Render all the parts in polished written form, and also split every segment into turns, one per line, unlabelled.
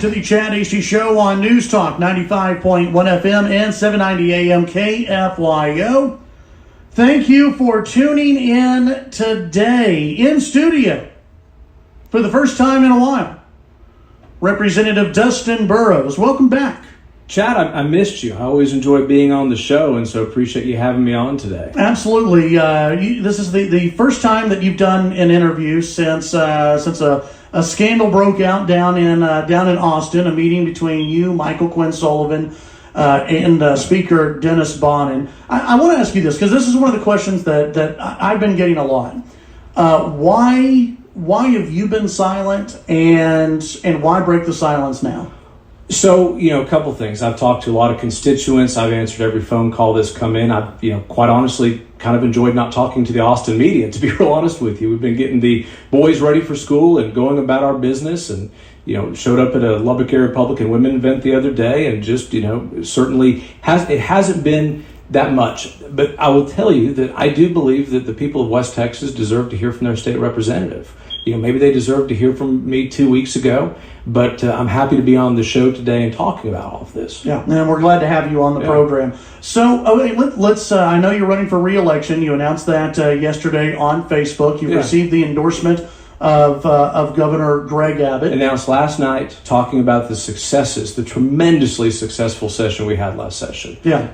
to the Chad Hasty Show on News Talk 95.1 FM and 790 AM KFYO. Thank you for tuning in today. In studio, for the first time in a while, Representative Dustin Burrows. Welcome back.
Chad, I missed you. I always enjoy being on the show, and so appreciate you having me on today.
Absolutely. This is the first time that you've done an interview since a scandal broke out down in Austin, a meeting between you, Michael Quinn Sullivan, and Speaker Dennis Bonnen. I want to ask you this, because this is one of the questions that I've been getting a lot. Why have you been silent, and why break the silence now?
So, a couple things. I've talked to a lot of constituents. I've answered every phone call that's come in. I've, quite honestly, kind of enjoyed not talking to the Austin media, to be real honest with you. We've been getting the boys ready for school and going about our business, and, showed up at a Lubbock Area Republican Women event the other day, and just, certainly it hasn't been that much. But I will tell you that I do believe that the people of West Texas deserve to hear from their state representative. Maybe they deserve to hear from me 2 weeks ago, but I'm happy to be on the show today and talking about all of this.
Yeah, and we're glad to have you on the program. So, let's. I know you're running for re-election. You announced that yesterday on Facebook. You received the endorsement of Governor Greg Abbott.
Announced last night, talking about the successes, the tremendously successful session we had last session.
Yeah.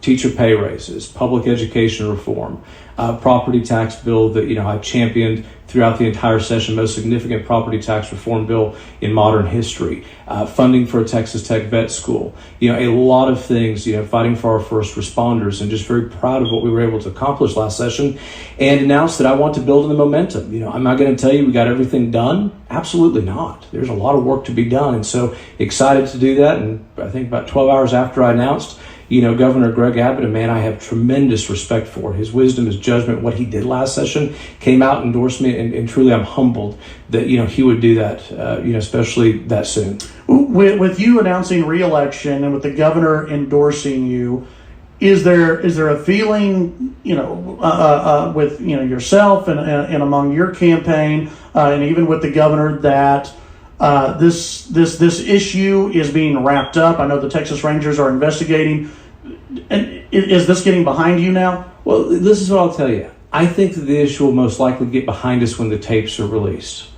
Teacher pay raises, public education reform, property tax bill that, I championed throughout the entire session, most significant property tax reform bill in modern history, funding for a Texas Tech vet school, a lot of things, fighting for our first responders, and just very proud of what we were able to accomplish last session, and announced that I want to build on the momentum. I'm not going to tell you we got everything done. Absolutely not. There's a lot of work to be done, and so excited to do that. And I think about 12 hours after I announced, Governor Greg Abbott, a man I have tremendous respect for. His wisdom, his judgment, what he did last session, came out, endorsed me, and truly I'm humbled that, he would do that, especially that soon.
With you announcing re-election and with the governor endorsing you, is there a feeling, with, yourself and among your campaign, and even with the governor, that this issue is being wrapped up? I know the Texas Rangers are investigating. And is this getting behind you now?
Well, this is what I'll tell you. I think that the issue will most likely get behind us when the tapes are released.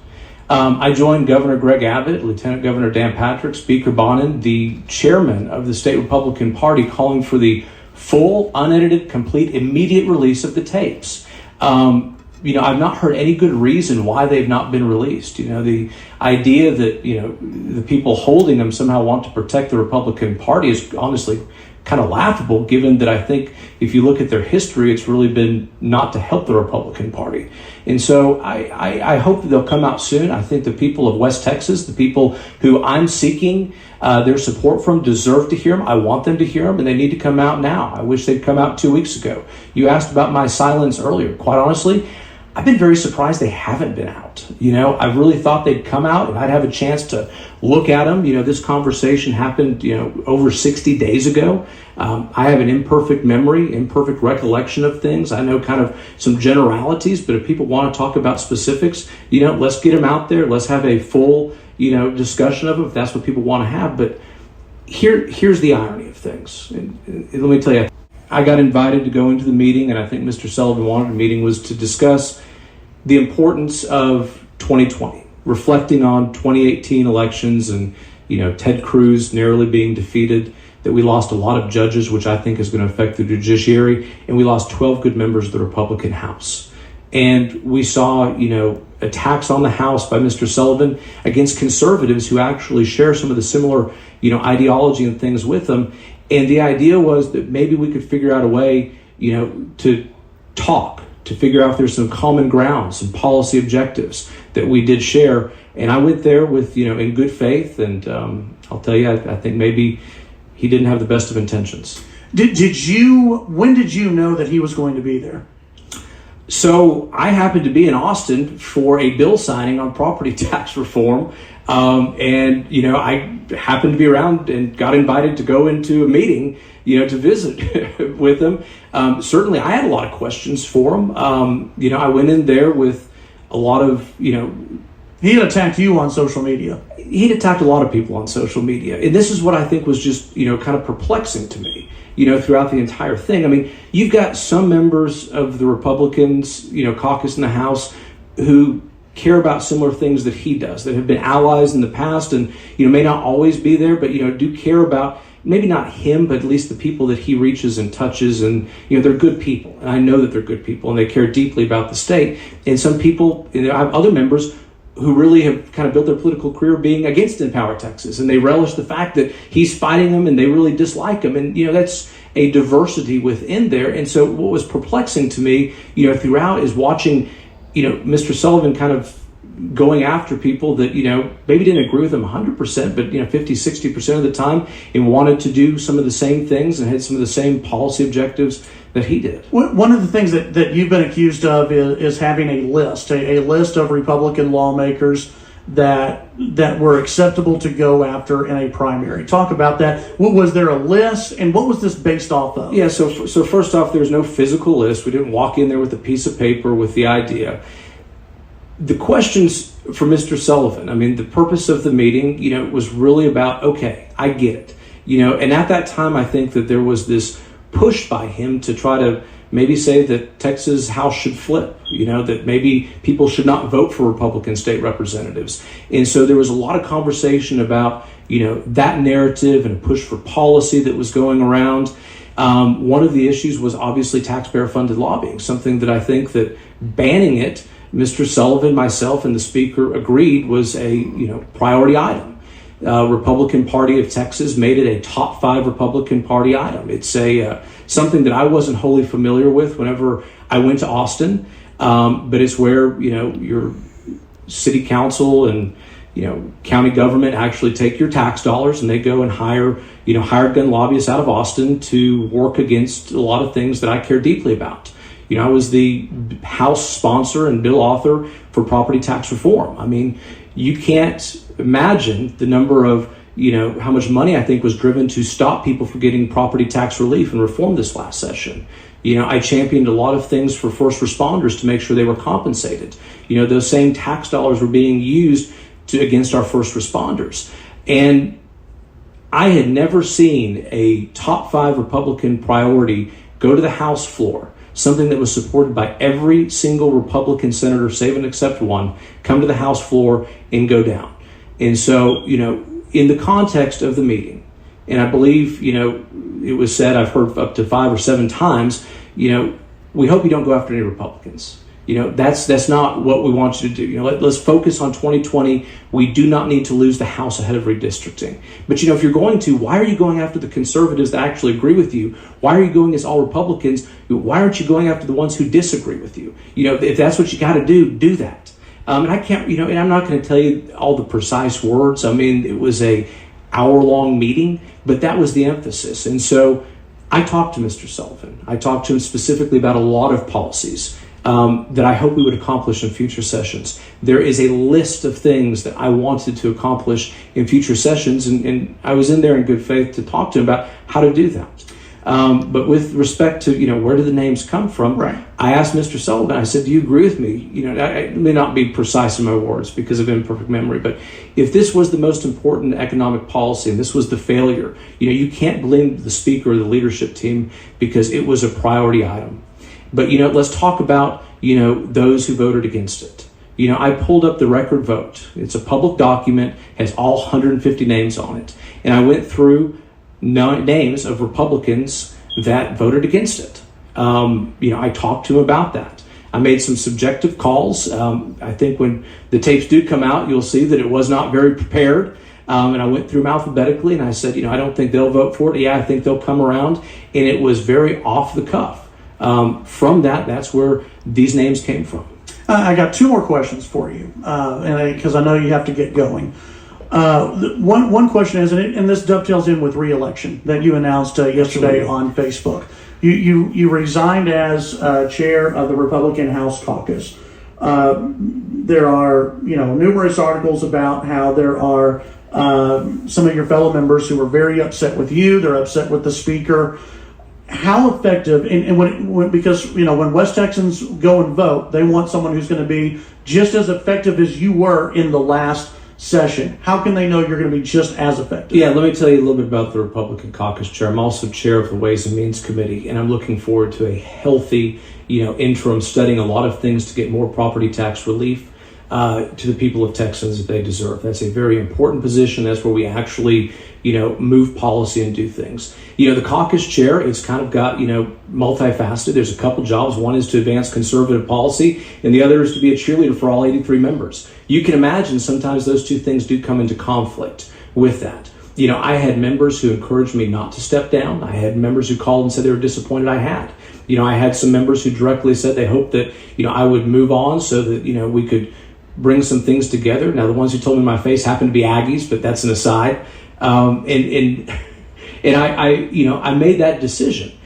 I joined Governor Greg Abbott, Lieutenant Governor Dan Patrick, Speaker Bonnen, the chairman of the state Republican Party, calling for the full, unedited, complete, immediate release of the tapes. I've not heard any good reason why they've not been released. The idea that, the people holding them somehow want to protect the Republican Party is honestly kind of laughable, given that I think if you look at their history, it's really been not to help the Republican Party. And so I hope that they'll come out soon. I think the people of West Texas, the people who I'm seeking their support from, deserve to hear them. I want them to hear them, and they need to come out now. I wish they'd come out 2 weeks ago. You asked about my silence earlier. Quite honestly, I've been very surprised they haven't been out. I really thought they'd come out and I'd have a chance to look at them. This conversation happened, over 60 days ago. I have an imperfect memory, imperfect recollection of things. I know kind of some generalities, but if people want to talk about specifics, let's get them out there. Let's have a full, discussion of them if that's what people want to have. But here's the irony of things. And let me tell you, I got invited to go into the meeting, and I think Mr. Sullivan wanted the meeting was to discuss the importance of 2020, reflecting on 2018 elections and, Ted Cruz narrowly being defeated, that we lost a lot of judges, which I think is going to affect the judiciary, and we lost 12 good members of the Republican House. And we saw, attacks on the House by Mr. Sullivan against conservatives who actually share some of the similar, ideology and things with them. And the idea was that maybe we could figure out a way, to talk, to figure out if there's some common ground, some policy objectives that we did share. And I went there with, in good faith. And I'll tell you, I think maybe he didn't have the best of intentions.
When did you know that he was going to be there?
So I happened to be in Austin for a bill signing on property tax reform. And, I happened to be around and got invited to go into a meeting, to visit with him. Certainly I had a lot of questions for him. I went in there with a lot of,
He had attacked you on social media.
he'd attacked a lot of people on social media. And this is what I think was just, kind of perplexing to me, throughout the entire thing. I mean, you've got some members of the Republicans, caucus in the House who care about similar things that he does, that have been allies in the past and, may not always be there, but, do care about maybe not him, but at least the people that he reaches and touches. And, they're good people. And I know that they're good people and they care deeply about the state. And some people, I have other members who really have kind of built their political career being against Empower Texas. And they relish the fact that he's fighting them and they really dislike him. And, that's a diversity within there. And so what was perplexing to me, throughout is watching, Mr. Sullivan kind of going after people that, maybe didn't agree with him 100%, but, 50, 60% of the time, and wanted to do some of the same things and had some of the same policy objectives that he did.
One of the things that you've been accused of is having a list of Republican lawmakers that were acceptable to go after in a primary. Talk about that. Was there a list, and what was this based off of?
Yeah, so first off, there's no physical list. We didn't walk in there with a piece of paper with the idea. The questions for Mr. Sullivan, I mean, the purpose of the meeting, was really about, okay, I get it. And at that time, I think that there was this push by him to try to maybe say that Texas House should flip, that maybe people should not vote for Republican state representatives. And so there was a lot of conversation about, that narrative and a push for policy that was going around. One of the issues was obviously taxpayer-funded lobbying, something that I think that banning it, Mr. Sullivan, myself, and the speaker agreed was a priority item. Republican Party of Texas made it a top 5 Republican Party item. It's something that I wasn't wholly familiar with whenever I went to Austin, but it's where your city council and county government actually take your tax dollars and they go and hire hired gun lobbyists out of Austin to work against a lot of things that I care deeply about. I was the House sponsor and bill author for property tax reform. I mean, you can't imagine the number of, how much money I think was driven to stop people from getting property tax relief and reform this last session. I championed a lot of things for first responders to make sure they were compensated. Those same tax dollars were being used against our first responders. And I had never seen a top 5 Republican priority go to the House floor, something that was supported by every single Republican senator, save and except one, come to the House floor and go down. And so, in the context of the meeting, and I believe, it was said, I've heard up to 5 or 7 times, we hope you don't go after any Republicans. That's not what we want you to do. Let's focus on 2020. We do not need to lose the House ahead of redistricting. But, if you're going to, why are you going after the conservatives that actually agree with you? Why are you going against all Republicans? Why aren't you going after the ones who disagree with you? If that's what you got to do that. And I can't, and I'm not going to tell you all the precise words. I mean, it was a hour-long meeting, but that was the emphasis. And so I talked to Mr. Sullivan. I talked to him specifically about a lot of policies that I hope we would accomplish in future sessions. There is a list of things that I wanted to accomplish in future sessions, and I was in there in good faith to talk to him about how to do that. But with respect to, where do the names come from?
Right.
I asked Mr. Sullivan, I said, do you agree with me? I may not be precise in my words because of imperfect memory, but if this was the most important economic policy and this was the failure, you can't blame the speaker or the leadership team because it was a priority item. But, let's talk about, those who voted against it. I pulled up the record vote. It's a public document, has all 150 names on it. And I went through names of Republicans that voted against it. I talked to him about that. I made some subjective calls. I think when the tapes do come out, you'll see that it was not very prepared. And I went through them alphabetically and I said, I don't think they'll vote for it. Yeah, I think they'll come around. And it was very off the cuff. From that's where these names came from.
I got 2 more questions for you, because I know you have to get going. One question is, and this dovetails in with re-election that you announced yesterday on Facebook. You resigned as chair of the Republican House Caucus. There are numerous articles about how there are some of your fellow members who are very upset with you. They're upset with the speaker. How effective, because when West Texans go and vote, they want someone who's going to be just as effective as you were in the last session. How can they know you're going to be just as effective?
Yeah, let me tell you a little bit about the Republican caucus chair. I'm also chair of the Ways and Means Committee, and I'm looking forward to a healthy, interim, studying a lot of things to get more property tax relief to the people of Texas that they deserve. That's a very important position. That's where we actually, move policy and do things. The caucus chair, it's kind of got, multifaceted. There's a couple jobs. One is to advance conservative policy, and the other is to be a cheerleader for all 83 members. You can imagine sometimes those two things do come into conflict with that. I had members who encouraged me not to step down. I had members who called and said they were disappointed I had. I had some members who directly said they hoped that, I would move on so that, we could bring some things together. Now, the ones who told me in my face happened to be Aggies, but that's an aside. And I made that decision.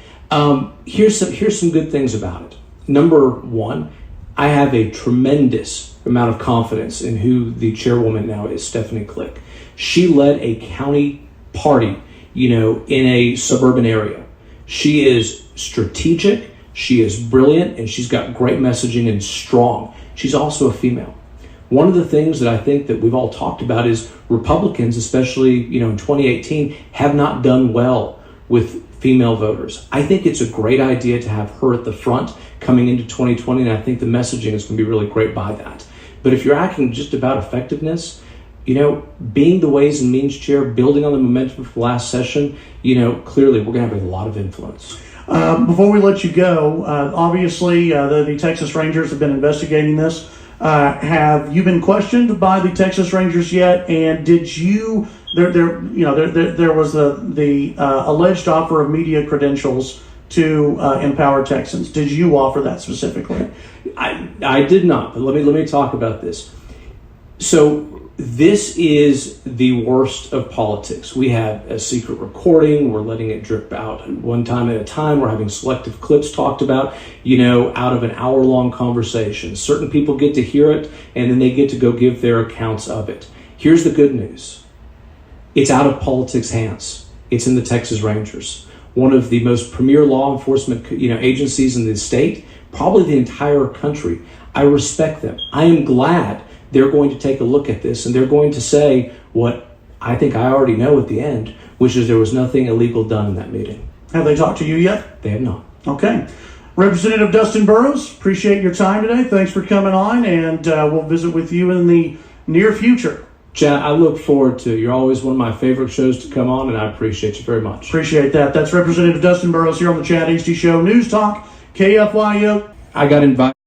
Here's some good things about it. Number one, I have a tremendous amount of confidence in who the chairwoman now is, Stephanie Click. She led a county party, in a suburban area. She is strategic, she is brilliant, and she's got great messaging and strong. She's also a female. One of the things that I think that we've all talked about is Republicans, especially, in 2018, have not done well with female voters. I think it's a great idea to have her at the front coming into 2020, and I think the messaging is going to be really great by that. But if you're asking just about effectiveness, being the Ways and Means chair, building on the momentum from last session, clearly we're going to have a lot of influence.
Before we let you go, obviously the Texas Rangers have been investigating this. Have you been questioned by the Texas Rangers yet? And did you there was the alleged offer of media credentials to empower Texans. Did you offer that specifically?
I did not. But let me talk about this. So this is the worst of politics. We have a secret recording. We're letting it drip out one time at a time. We're having selective clips talked about, out of an hour-long conversation. Certain people get to hear it, and then they get to go give their accounts of it. Here's the good news. It's out of politics' hands. It's in the Texas Rangers, one of the most premier law enforcement, agencies in the state, probably the entire country. I respect them. I am glad they're going to take a look at this, and they're going to say what I think I already know at the end, which is there was nothing illegal done in that meeting.
Have they talked to you yet?
They have not.
Okay. Representative Dustin Burrows, appreciate your time today. Thanks for coming on, and we'll visit with you in the near future.
Chad, I look forward to it. You're always one of my favorite shows to come on, and I appreciate you very much.
Appreciate that. That's Representative Dustin Burrows here on the Chad Hasty Show. News Talk, KFYO.
I got invited.